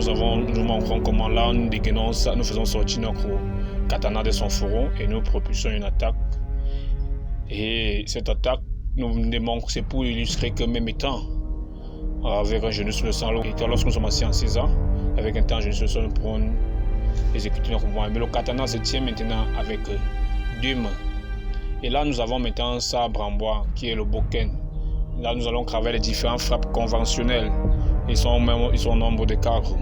nous montrons comment là nous dégainons ça, nous faisons sortir notre katana de son fourreau et nous propulsons une attaque. Et cette attaque, nous démontrons, c'est pour illustrer que même étant avec un genou sur le sang, lorsque nous sommes assis en 6 ans, avec un temps genou sur le sol, nous pourrons exécuter notre mouvement. Mais le katana se tient maintenant avec 2 mains. Et là, nous avons maintenant un sabre en bois qui est le bokken. Là, nous allons travailler les différentes frappes conventionnelles. Ils sont au nombre de 4.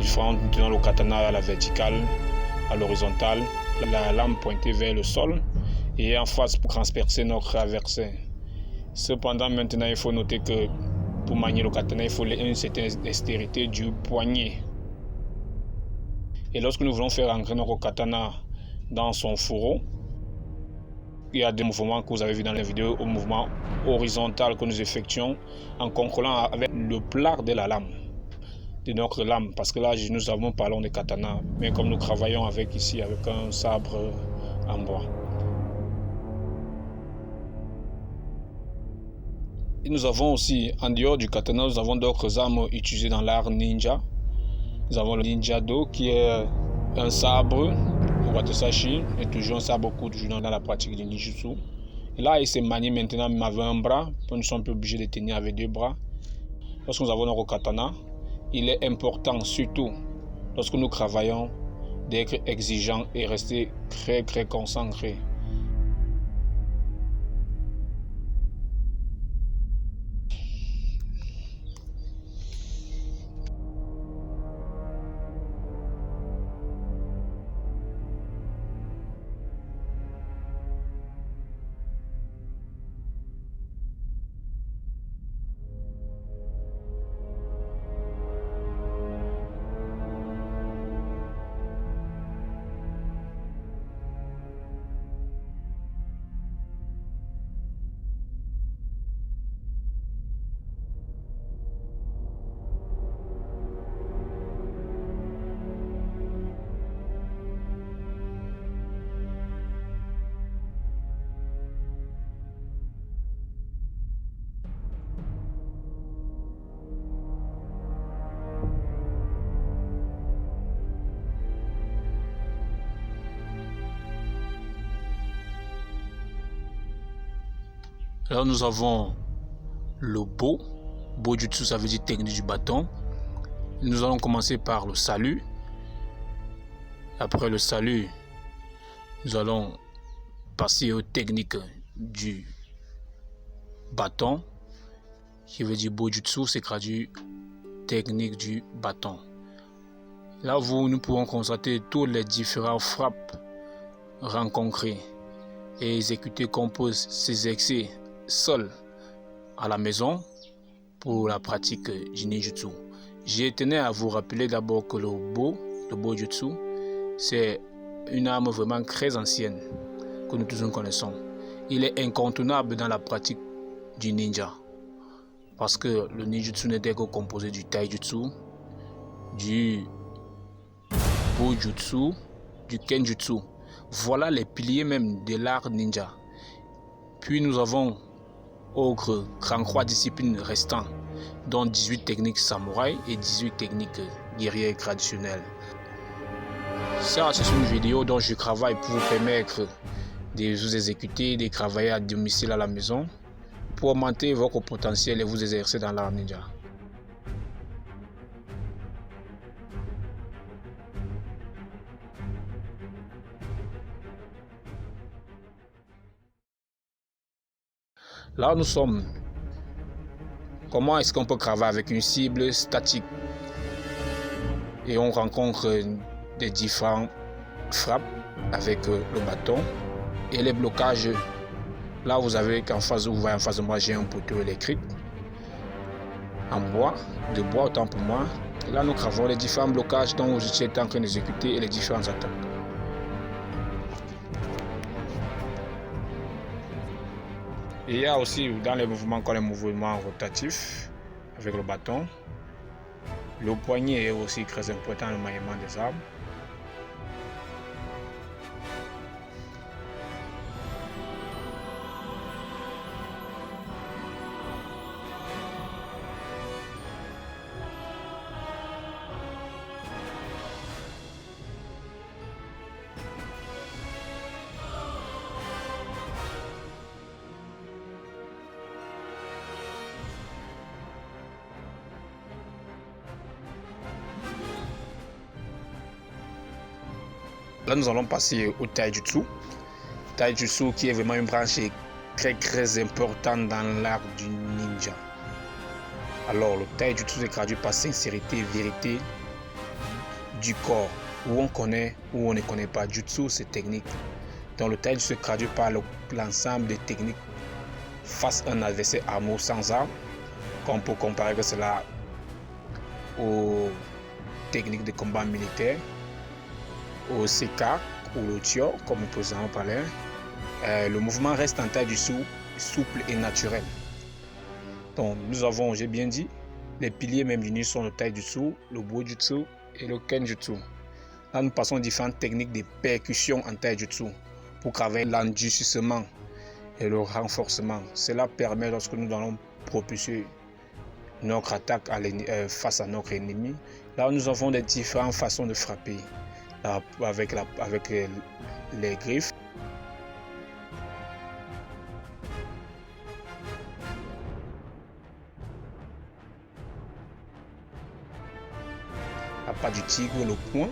Différentes, nous tenons le katana à la verticale, à l'horizontale, la lame pointée vers le sol et en face pour transpercer notre adversaire. Cependant, maintenant, il faut noter que pour manier le katana, il faut une certaine dextérité du poignet. Et lorsque nous voulons faire entrer notre katana dans son fourreau, il y a des mouvements que vous avez vu dans la vidéo, au mouvement horizontal que nous effectuons en contrôlant avec le plat de la lame, de notre lame, parce que là nous parlons de katana, mais comme nous travaillons avec ici avec un sabre en bois. Et nous avons aussi, en dehors du katana, nous avons d'autres armes utilisées dans l'art ninja. Nous avons le ninja-do qui est un sabre au watesashi, et toujours un sabre court, toujours dans la pratique du ninjutsu. Et là, il se manie maintenant même avec un bras, nous ne sommes plus obligés de tenir avec 2 bras. Lorsque nous avons notre katana, il est important, surtout lorsque nous travaillons, d'être exigeant et rester très concentré. Là, nous avons le Bojutsu, ça veut dire technique du bâton. Nous allons commencer par le salut. Après le salut, nous allons passer aux techniques du bâton, qui veut dire Bojutsu, c'est traduit technique du bâton. Là, nous pourrons constater toutes les différentes frappes rencontrées et exécutées composent ces excès seul à la maison pour la pratique du ninjutsu. Je tenais à vous rappeler d'abord que le Bojutsu, c'est une arme vraiment très ancienne que nous tous connaissons. Il est incontournable dans la pratique du ninja parce que le ninjutsu n'était que composé du taijutsu, du Bojutsu, du kenjutsu. Voilà les piliers même de l'art ninja. Puis nous avons autres 33 disciplines restantes, dont 18 techniques samouraï et 18 techniques guerrières traditionnelles. Ça, c'est une vidéo dont je travaille pour vous permettre de vous exécuter, de travailler à domicile à la maison, pour augmenter votre potentiel et vous exercer dans l'art ninja. Là, nous sommes. Comment est-ce qu'on peut travailler avec une cible statique? Et on rencontre des différentes frappes avec le bâton et les blocages. Là, vous avez qu'en face, vous voyez en face de moi, j'ai un poteau électrique en bois, de bois autant pour moi. Et là, nous travaillons les différents blocages dont vous êtes en train d'exécuter et les différentes attaques. Et il y a aussi dans les mouvements comme les mouvements rotatifs avec le bâton. Le poignet est aussi très important dans le maniement des armes. Là, nous allons passer au taijutsu. Taijutsu qui est vraiment une branche très importante dans l'art du ninja. Alors, le taijutsu se traduit par sincérité, vérité du corps, où on connaît, où on ne connaît pas. Jutsu, c'est technique. Donc, le taijutsu se traduit par l'ensemble des techniques face à un adversaire armé sans armes, comme on peut comparer cela aux techniques de combat militaire, au seka ou le tio, comme on peut en parler. Le mouvement reste en taijutsu souple et naturel. Donc, nous avons, j'ai bien dit, les piliers même du ninja sont le taijutsu, le bojutsu et le kenjutsu. Là, nous passons aux différentes techniques de percussion en taijutsu pour travailler l'endurcissement et le renforcement. Cela permet, lorsque nous allons propulser notre attaque face à notre ennemi, là, nous avons des différentes façons de frapper. Là, avec les griffes. La patte du tigre, le poing,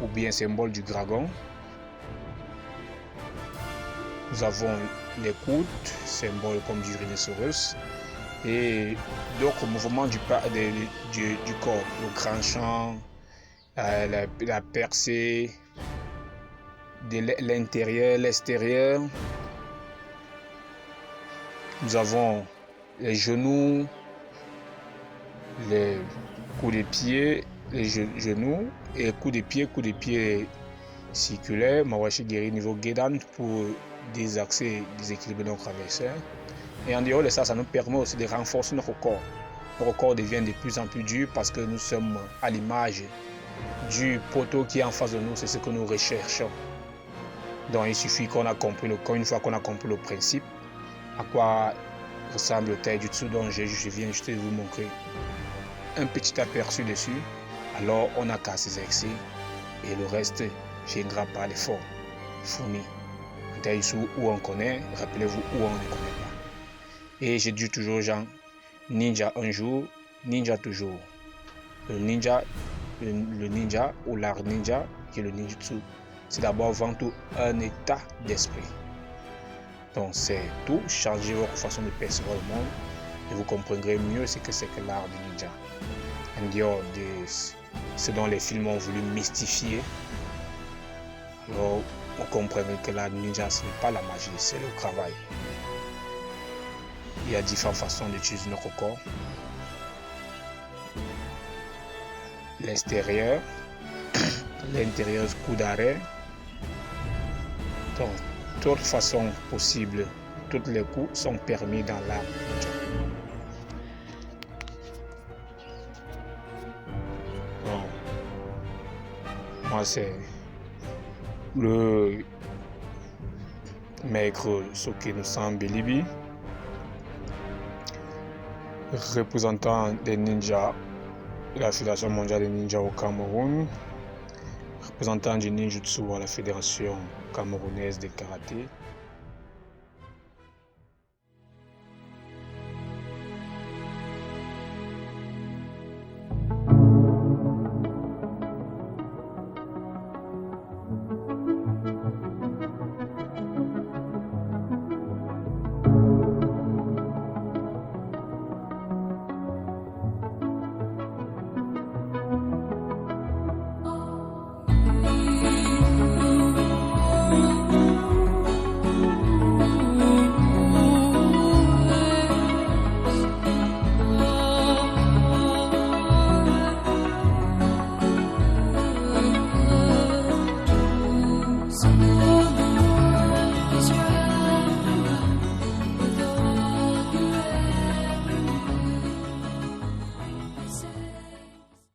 ou bien symbole du dragon. Nous avons les coudes, symbole comme du rhinocéros. Et d'autres mouvements du corps, le grand champ, la percée, de l'intérieur, l'extérieur. Nous avons les genoux, les coups de pied, les genoux et coups de pied circulaires, Mawashi Geri niveau Gedan pour désaxer, déséquilibrer notre adversaire. Et en dehors de ça, ça nous permet aussi de renforcer notre corps. Notre corps devient de plus en plus dur parce que nous sommes à l'image du poteau qui est en face de nous, c'est ce que nous recherchons. Donc il suffit qu'on a compris une fois qu'on a compris le principe, à quoi ressemble le taijutsu dont je viens juste de vous montrer un petit aperçu dessus. Alors on n'a qu'à s'exercer et le reste viendra par l'effort fourni. Un taijutsu où on connaît, rappelez-vous où on ne connaît pas. Et j'ai dit toujours aux gens, ninja un jour, ninja toujours. Le ninja ou l'art ninja, qui est le ninjutsu, c'est d'abord avant tout un état d'esprit. Donc c'est tout, changez votre façon de percevoir le monde et vous comprendrez mieux ce que c'est que l'art du ninja. En dehors de ce dont les films ont voulu mystifier, alors on comprendrait que l'art du ninja ce n'est pas la magie, c'est le travail. Il y a différentes façons d'utiliser notre corps. L'extérieur, l'intérieur, coup d'arrêt. Donc, toutes façons possibles, tous les coups sont permis dans l'art. Bon. Moi, c'est le maître Sokeno Sambelibi, représentant des ninjas de la Fédération mondiale des ninjas au Cameroun, représentant du ninjutsu à la Fédération camerounaise de karaté,